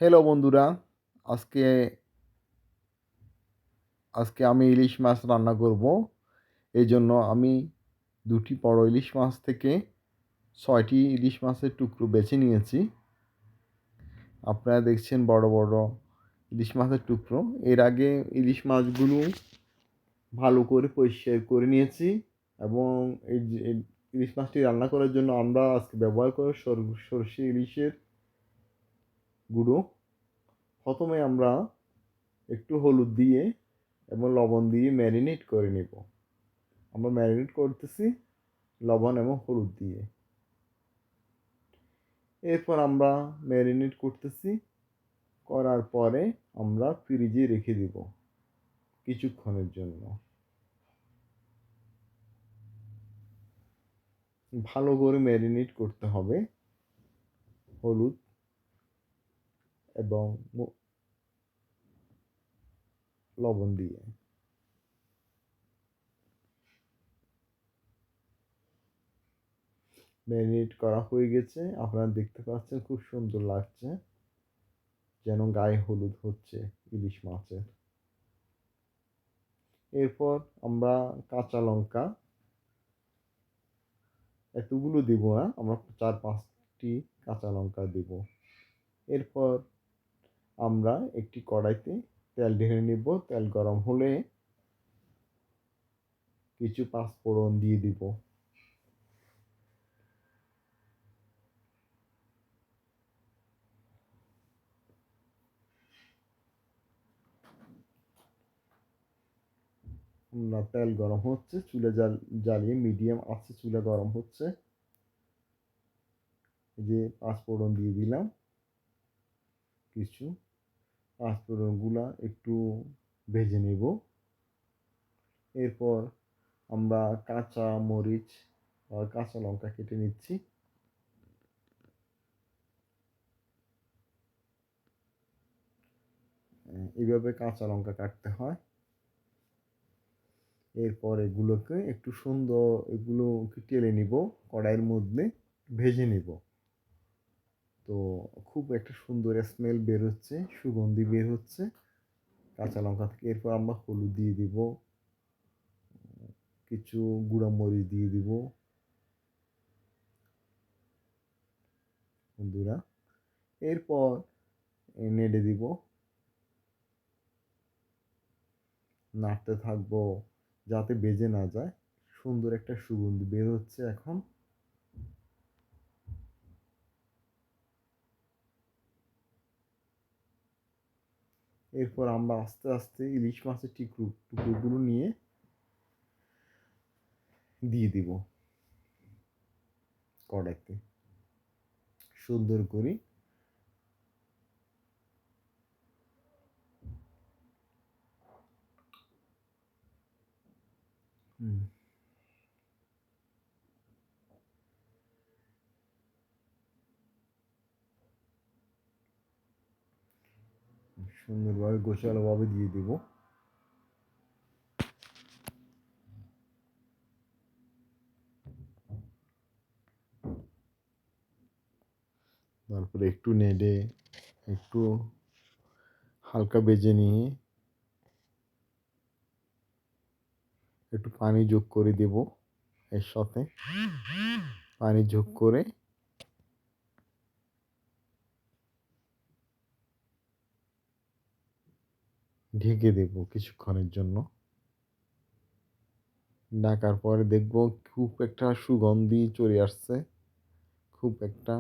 Hello বন্ধুরা, আজকে আজকে আমি ইলিশ মাছ রান্না করব। এই জন্য আমি ২টি বড় ইলিশ মাছ থেকে ৬টি ইলিশ মাছের টুকরো বেছে নিয়েছি। আপনারা দেখছেন বড় বড় ইলিশ মাছের টুকরো। এর আগে ইলিশ মাছগুলো ভালো করে পরিষ্কার করে নিয়েছি এবং এই যে ইলিশ মাছটি রান্না করার জন্য আমরা আজকে ব্যবহার করব সরষে ইলিশের গুঁড়ো। প্রথমে আমরা একটু হলুদ দিয়ে এবং লবণ দিয়ে ম্যারিনেট করে নেব। আমরা ম্যারিনেট করতেছি লবণ এবং হলুদ দিয়ে। এরপর আমরা ম্যারিনেট করতেছি, করার পরে আমরা ফ্রিজে রেখে দিব কিছুক্ষণের জন্য। ভালো করে ম্যারিনেট করতে হবে হলুদ এবং লবণ দিয়ে। ম্যারিনেট করা হয়ে গেছে, আপনারা দেখতে পাচ্ছেন খুব সুন্দর লাগছে, যেন গায়ে হলুদ হচ্ছে ইলিশ মাছের। এরপর আমরা কাঁচা লঙ্কা এতগুলো দিব না, আমরা ৪-৫টি কাঁচা লঙ্কা দিব। এরপর আমরা একটি কড়াইতে তেল ঢেলে নেব। তেল গরম হলে কিছু পাঁচফোড়ন দিয়ে দিব। তেল গরম হচ্ছে, চুলা জ্বালিয়ে মিডিয়াম আছে চুলা গরম হচ্ছে। এই যে পাঁচফোড়ন দিয়ে দিলাম কিছু। পাঁচফোড়নগুলা একটু ভেজে নেব। এরপর আমরা কাঁচা মরিচ আর কাঁচা লঙ্কা কেটে নিচ্ছি। এইভাবে কাঁচা লঙ্কা কাটতে হয়। এরপর এগুলোকে একটু সুন্দর এগুলোকে টেলে নিব, কড়াইয়ের মধ্যে ভেজে নিব। তো খুব একটা সুন্দর স্মেল বের হচ্ছে, সুগন্ধি বের হচ্ছে কাঁচা লঙ্কা থেকে। এরপর আমরা হলুদ দিয়ে দিব, কিছু গুঁড়া মরিচ দিয়ে দিব বন্ধুরা। এরপর নেড়ে দিব, নাড়তে থাকবো যাতে বেজে না যায়। সুন্দর একটা সুগন্ধি বের হচ্ছে এখন। এরপর আমরা আস্তে আস্তে ইলিশ মাছের টুকরোগুলো নিয়ে দিয়ে দিব কড়াইতে সুন্দর করে। সুন্দরভাবে গোছালোভাবে দিয়ে দিব। তারপরে একটু নেড়ে একটু হালকা ভেজে নিয়ে একটু পানি যোগ করে দেব। এর সাথে পানি যোগ করে ঢেকে দেব কিছুক্ষণের জন্য। ঢাকার পরে দেখব খুব একটা সুগন্ধি চলে আসছে, খুব একটা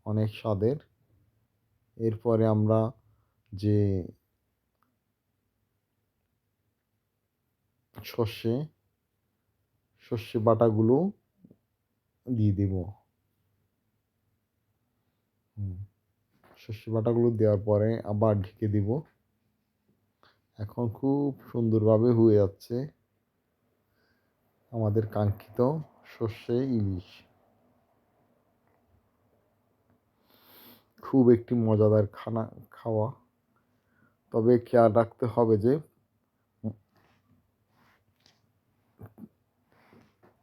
অনেক স্বাদের। এরপরে আমরা যে সর্ষে বাটাগুলো দিয়ে দেব। সর্ষে বাটাগুলো দেওয়ার পরে আবার ঢেকে দিব। এখন খুব সুন্দরভাবে হয়ে যাচ্ছে আমাদের কাঙ্ক্ষিত সর্ষে ইলিশ। খুব একটি মজাদার খাওয়া। তবে খেয়াল রাখতে হবে যে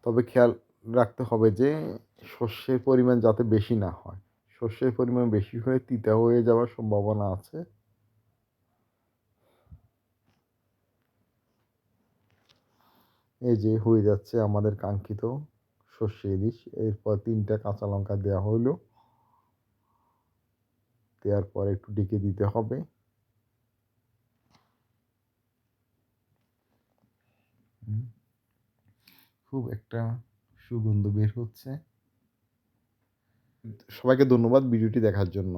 তবে খেয়াল রাখতে হবে যে সর্ষের পরিমাণ যাতে বেশি না হয়। সর্ষের পরিমাণ বেশি হয়ে তিতা হয়ে যাওয়ার সম্ভাবনা আছে। এই যে হয়ে যাচ্ছে আমাদের কাঙ্ক্ষিত সর্ষে ইলিশ। এরপর 3টা কাঁচা লঙ্কা দেওয়া হইলো। দেওয়ার পর একটু ঢেকে দিতে হবে। খুব একটা সুগন্ধ বের হচ্ছে। সবাইকে ধন্যবাদ ভিডিওটি দেখার জন্য।